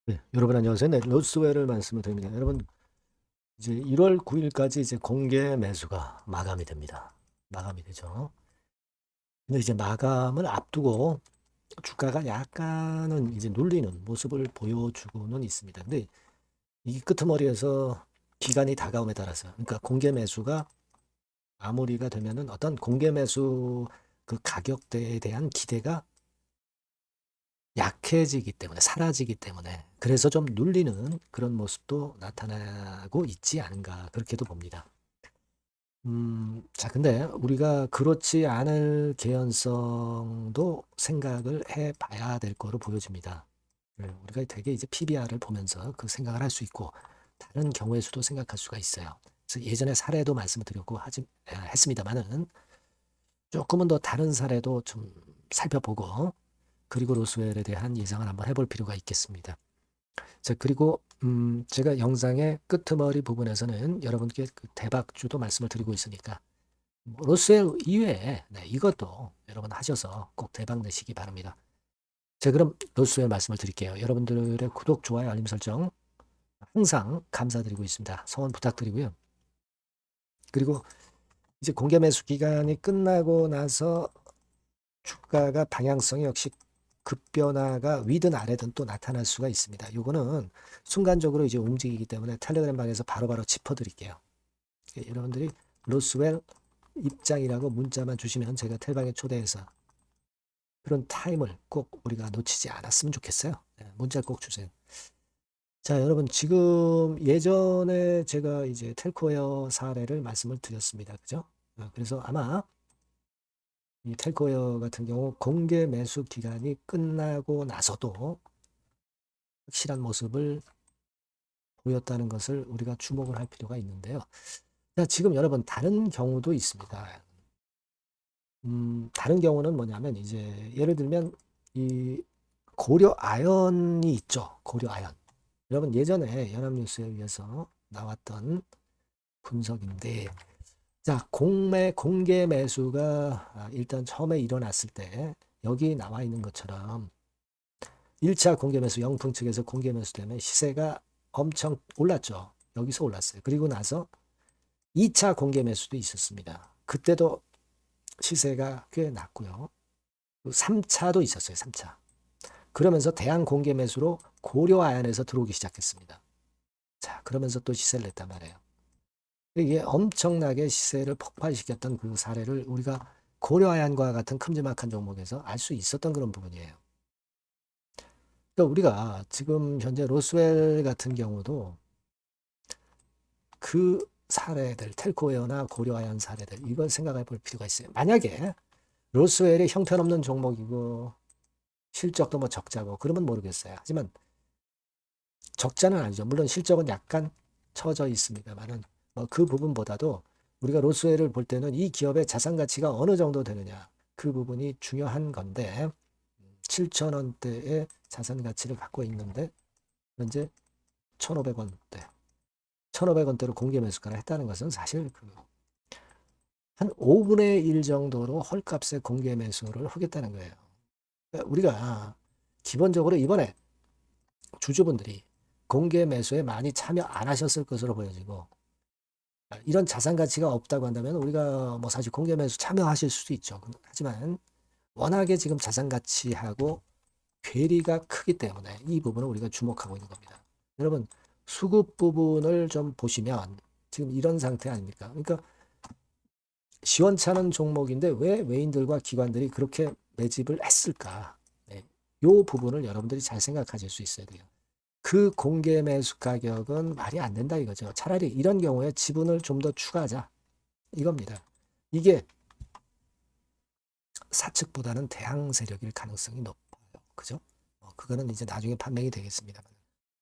네, 여러분 안녕하세요. 네, 로스웰을 말씀을 드립니다. 여러분 이제 1월 9일까지 이제 공개 매수가 마감이 됩니다. 마감이 되죠. 근데 이제 마감을 앞두고 주가가 약간은 이제 눌리는 모습을 보여주고는 있습니다. 근데 이 끄트머리에서 기간이 다가옴에 따라서, 그러니까 공개 매수가 마무리가 되면은 어떤 공개 매수 그 가격대에 대한 기대가 약해지기 때문에, 사라지기 때문에, 그래서 좀 눌리는 그런 모습도 나타나고 있지 않은가 그렇게도 봅니다. 자, 근데 우리가 그렇지 않을 개연성도 생각을 해 봐야 될 거로 보여집니다. 우리가 되게 이제 PBR을 보면서 그 생각을 할 수 있고, 다른 경우의 수도 생각할 수가 있어요. 그래서 예전에 사례도 말씀을 드렸고 했습니다만은, 조금은 더 다른 사례도 좀 살펴보고, 그리고 로스웰에 대한 예상을 한번 해볼 필요가 있겠습니다. 자, 그리고 제가 영상의 끄트머리 부분에서는 여러분께 그 대박주도 말씀을 드리고 있으니까 로스웰 이외에 이것도 여러분 하셔서 꼭 대박 내시기 바랍니다. 자, 그럼 로스웰 말씀을 드릴게요. 여러분들의 구독, 좋아요, 알림 설정 항상 감사드리고 있습니다. 성원 부탁드리고요. 그리고 이제 공개 매수 기간이 끝나고 나서 주가가 방향성이 역시 급변화가 위든 아래든 또 나타날 수가 있습니다. 요거는 순간적으로 이제 움직이기 때문에 텔레그램 방에서 바로바로 짚어드릴게요. 여러분들이 로스웰 입장이라고 문자만 주시면 제가 텔방에 초대해서 그런 타임을 꼭 우리가 놓치지 않았으면 좋겠어요. 문자 꼭 주세요. 자, 여러분 지금 예전에 제가 이제 텔코웨어 사례를 말씀을 드렸습니다. 그죠? 그래서 아마 이 텔코웨어 같은 경우 공개 매수 기간이 끝나고 나서도 확실한 모습을 보였다는 것을 우리가 주목을 할 필요가 있는데요. 자, 지금 여러분 다른 경우도 있습니다. 다른 경우는 뭐냐면 이제 예를 들면 이 고려 아연이 있죠. 고려 아연. 여러분 예전에 연합뉴스에 의해서 나왔던 분석인데, 자, 공개 매수가 일단 처음에 일어났을 때 여기 나와 있는 것처럼 1차 공개 매수 영풍 측에서 공개 매수 때문에 시세가 엄청 올랐죠. 여기서 올랐어요. 그리고 나서 2차 공개 매수도 있었습니다. 그때도 시세가 꽤 났고요. 3차도 있었어요. 3차. 그러면서 대항 공개 매수로 고려 아연에서 들어오기 시작했습니다. 자, 그러면서 또 시세를 냈단 말이에요. 이게 엄청나게 시세를 폭발시켰던 그 사례를 우리가 고려 아연과 같은 큼지막한 종목에서 알 수 있었던 그런 부분이에요. 그러니까 우리가 지금 현재 로스웰 같은 경우도 그 사례들, 텔코웨어나 고려아연 사례들, 이걸 생각해 볼 필요가 있어요. 만약에 로스웰이 형편없는 종목이고 실적도 뭐 적자고 그러면 모르겠어요. 하지만 적자는 아니죠. 물론 실적은 약간 처져 있습니다만은 뭐 그 부분보다도 우리가 로스웰을 볼 때는 이 기업의 자산 가치가 어느 정도 되느냐, 그 부분이 중요한 건데 7천 원대의 자산 가치를 갖고 있는데 현재 1,500원대, 1,500원대로 공개 매수가를 했다는 것은 사실 한 5분의 1 정도로 헐값에 공개 매수를 하겠다는 거예요. 그러니까 우리가 기본적으로 이번에 주주분들이 공개 매수에 많이 참여 안 하셨을 것으로 보여지고, 이런 자산 가치가 없다고 한다면 우리가 뭐 사실 공개 매수 참여하실 수도 있죠. 하지만 워낙에 지금 자산 가치하고 괴리가 크기 때문에 이 부분을 우리가 주목하고 있는 겁니다. 여러분 수급 부분을 좀 보시면 지금 이런 상태 아닙니까? 그러니까 시원찮은 종목인데 왜 외인들과 기관들이 그렇게 매집을 했을까? 네. 이 부분을 여러분들이 잘 생각하실 수 있어야 돼요. 그 공개 매수 가격은 말이 안 된다 이거죠. 차라리 이런 경우에 지분을 좀 더 추가하자 이겁니다. 이게 사측보다는 대항 세력일 가능성이 높아요. 그죠? 그거는 이제 나중에 판명이 되겠습니다.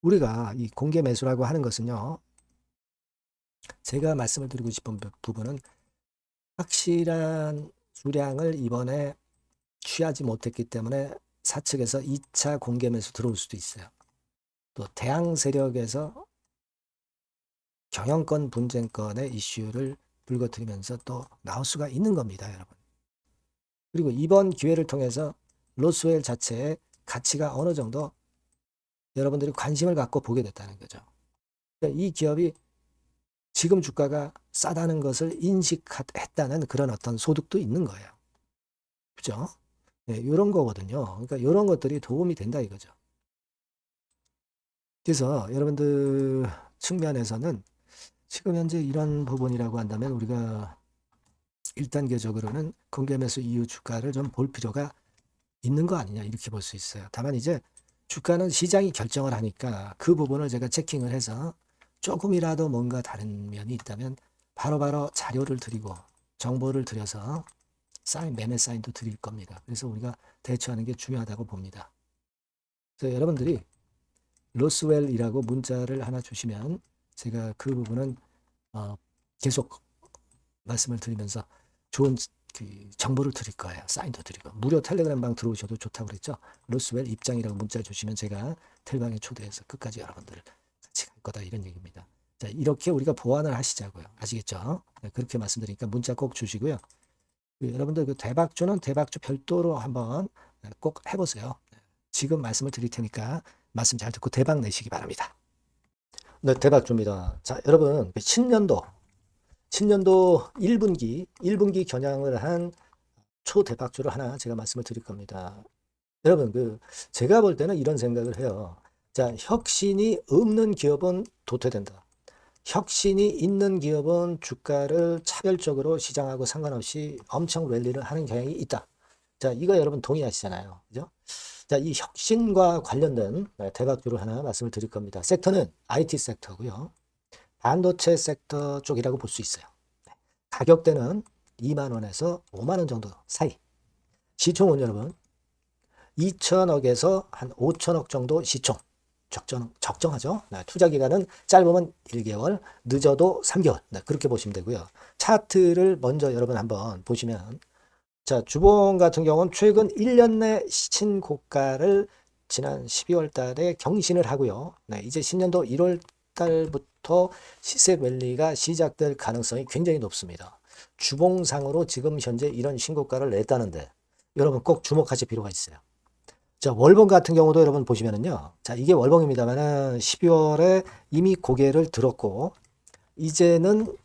우리가 이 공개 매수라고 하는 것은요, 제가 말씀을 드리고 싶은 부분은 확실한 수량을 이번에 취하지 못했기 때문에 사측에서 2차 공개 매수 들어올 수도 있어요. 또 대항 세력에서 경영권 분쟁권의 이슈를 불거뜨리면서 또 나올 수가 있는 겁니다, 여러분. 그리고 이번 기회를 통해서 로스웰 자체의 가치가 어느 정도 여러분들이 관심을 갖고 보게 됐다는 거죠. 그러니까 이 기업이 지금 주가가 싸다는 것을 인식했다는 그런 어떤 소득도 있는 거예요. 그죠? 네, 이런 거거든요. 그러니까 이런 것들이 도움이 된다 이거죠. 그래서 여러분들 측면에서는 지금 현재 이런 부분이라고 한다면 우리가 1단계적으로는 공개매수 이후 주가를 좀 볼 필요가 있는 거 아니냐 이렇게 볼 수 있어요. 다만 이제 주가는 시장이 결정을 하니까 그 부분을 제가 체킹을 해서 조금이라도 뭔가 다른 면이 있다면 바로바로 자료를 드리고 정보를 드려서 매매 사인도 드릴 겁니다. 그래서 우리가 대처하는 게 중요하다고 봅니다. 그래서 여러분들이 로스웰이라고 문자를 하나 주시면 제가 그 부분은 계속 말씀을 드리면서 좋은 그 정보를 드릴 거예요. 사인도 드리고. 무료 텔레그램 방 들어오셔도 좋다고 그랬죠. 로스웰 입장이라고 문자 주시면 제가 텔방에 초대해서 끝까지 여러분들을 같이 갈 거다 이런 얘기입니다. 자, 이렇게 우리가 보완을 하시자고요. 아시겠죠? 네, 그렇게 말씀드리니까 문자 꼭 주시고요. 여러분들 그 대박주는 대박주 별도로 한번 꼭 해보세요. 지금 말씀을 드릴 테니까 말씀 잘 듣고 대박 내시기 바랍니다. 네, 대박주입니다. 자, 여러분, 신년도 1분기 겨냥을 한 초대박주를 하나 제가 말씀을 드릴 겁니다. 여러분, 제가 볼 때는 이런 생각을 해요. 자, 혁신이 없는 기업은 도태된다. 혁신이 있는 기업은 주가를 차별적으로 시장하고 상관없이 엄청 랠리를 하는 경향이 있다. 자, 이거 여러분 동의하시잖아요. 그죠? 자, 이 혁신과 관련된 대박주를 하나 말씀을 드릴 겁니다. 섹터는 IT 섹터고요. 반도체 섹터 쪽이라고 볼 수 있어요. 가격대는 2만 원에서 5만 원 정도 사이. 시총은 여러분 2천억에서 한 5천억 정도 시총. 적정하죠. 네, 투자 기간은 짧으면 1개월, 늦어도 3개월. 네, 그렇게 보시면 되고요. 차트를 먼저 여러분 한번 보시면 자, 주봉 같은 경우는 최근 1년 내 신고가를 지난 12월 달에 경신을 하고요. 네, 이제 신년도 1월 달부터 시세 랠리가 시작될 가능성이 굉장히 높습니다. 주봉상으로 지금 현재 이런 신고가를 냈다는데 여러분 꼭 주목하실 필요가 있어요. 자, 월봉 같은 경우도 여러분 보시면은요. 자, 이게 월봉입니다만은 12월에 이미 고개를 들었고 이제는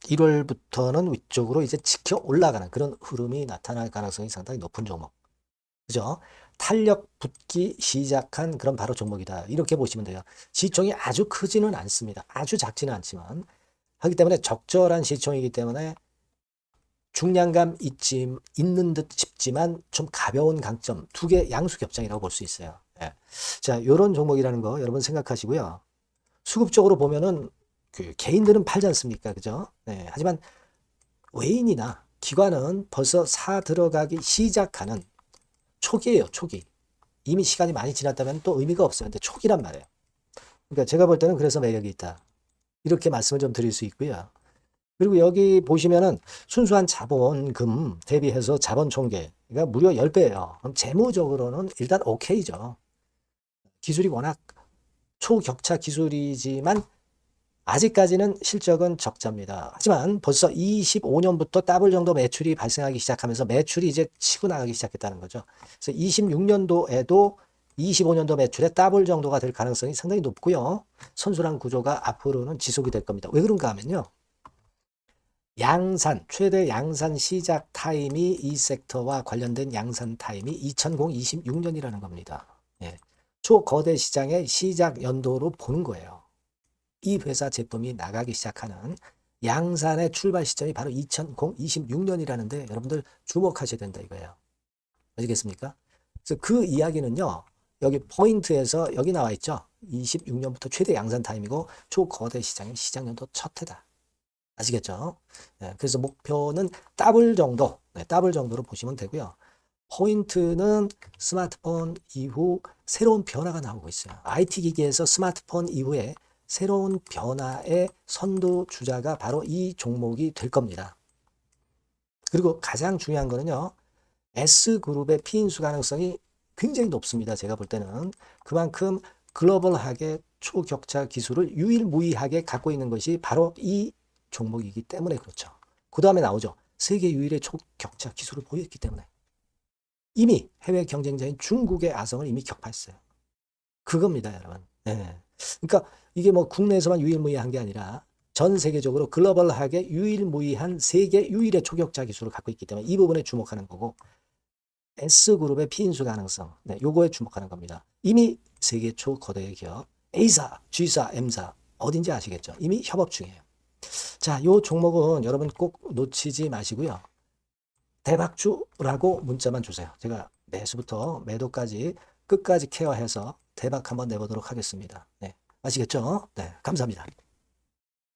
1월부터는 위쪽으로 이제 지켜 올라가는 그런 흐름이 나타날 가능성이 상당히 높은 종목. 그죠? 탄력 붙기 시작한 그런 바로 종목이다. 이렇게 보시면 돼요. 시총이 아주 크지는 않습니다. 아주 작지는 않지만 하기 때문에 적절한 시총이기 때문에 중량감 있는 듯 싶지만 좀 가벼운 강점 두 개 양수 겹장이라고 볼 수 있어요. 예. 자, 요런 종목이라는 거 여러분 생각하시고요. 수급적으로 보면은 그 개인들은 팔지 않습니까? 그죠? 네. 하지만 외인이나 기관은 벌써 사 들어가기 시작하는 초기예요, 초기. 이미 시간이 많이 지났다면 또 의미가 없어요. 근데 초기란 말이에요. 그러니까 제가 볼 때는 그래서 매력이 있다. 이렇게 말씀을 좀 드릴 수 있고요. 그리고 여기 보시면은 순수한 자본금 대비해서 자본 총계가 무려 10배예요. 그럼 재무적으로는 일단 오케이죠. 기술이 워낙 초격차 기술이지만 아직까지는 실적은 적자입니다. 하지만 벌써 25년부터 더블 정도 매출이 발생하기 시작하면서 매출이 이제 치고 나가기 시작했다는 거죠. 그래서 26년도에도 25년도 매출의 더블 정도가 될 가능성이 상당히 높고요. 선순환 구조가 앞으로는 지속이 될 겁니다. 왜 그런가 하면요. 최대 양산 시작 타임이 이 섹터와 관련된 양산 타임이 2026년이라는 겁니다. 예. 초거대 시장의 시작 연도로 보는 거예요. 이 회사 제품이 나가기 시작하는 양산의 출발 시점이 바로 2026년이라는데 여러분들 주목하셔야 된다 이거예요. 아시겠습니까? 그래서 그 이야기는요. 여기 포인트에서 여기 나와 있죠. 26년부터 최대 양산 타임이고 초거대 시장의 시작 연도 첫 해다. 아시겠죠? 네, 그래서 목표는 더블 정도, 더블 정도로 보시면 되고요. 포인트는 스마트폰 이후 새로운 변화가 나오고 있어요. IT 기기에서 스마트폰 이후에 새로운 변화의 선두주자가 바로 이 종목이 될 겁니다. 그리고 가장 중요한 거는요. S그룹의 피인수 가능성이 굉장히 높습니다. 제가 볼 때는. 그만큼 글로벌하게 초격차 기술을 유일무이하게 갖고 있는 것이 바로 이 종목이기 때문에 그렇죠. 그 다음에 나오죠. 세계 유일의 초격차 기술을 보였기 때문에. 이미 해외 경쟁자인 중국의 아성을 이미 격파했어요. 그겁니다, 여러분. 예. 그러니까 이게 뭐 국내에서만 유일무이한 게 아니라 전 세계적으로 글로벌하게 유일무이한 세계 유일의 초격자 기술을 갖고 있기 때문에 이 부분에 주목하는 거고 S그룹의 피인수 가능성, 네, 요거에 주목하는 겁니다. 이미 세계 초거대 기업 A사, G사, M사 어딘지 아시겠죠? 이미 협업 중이에요. 자, 요 종목은 여러분 꼭 놓치지 마시고요. 대박주라고 문자만 주세요. 제가 매수부터 매도까지 끝까지 케어해서 대박 한번 내보도록 하겠습니다. 네, 아시겠죠? 네, 감사합니다.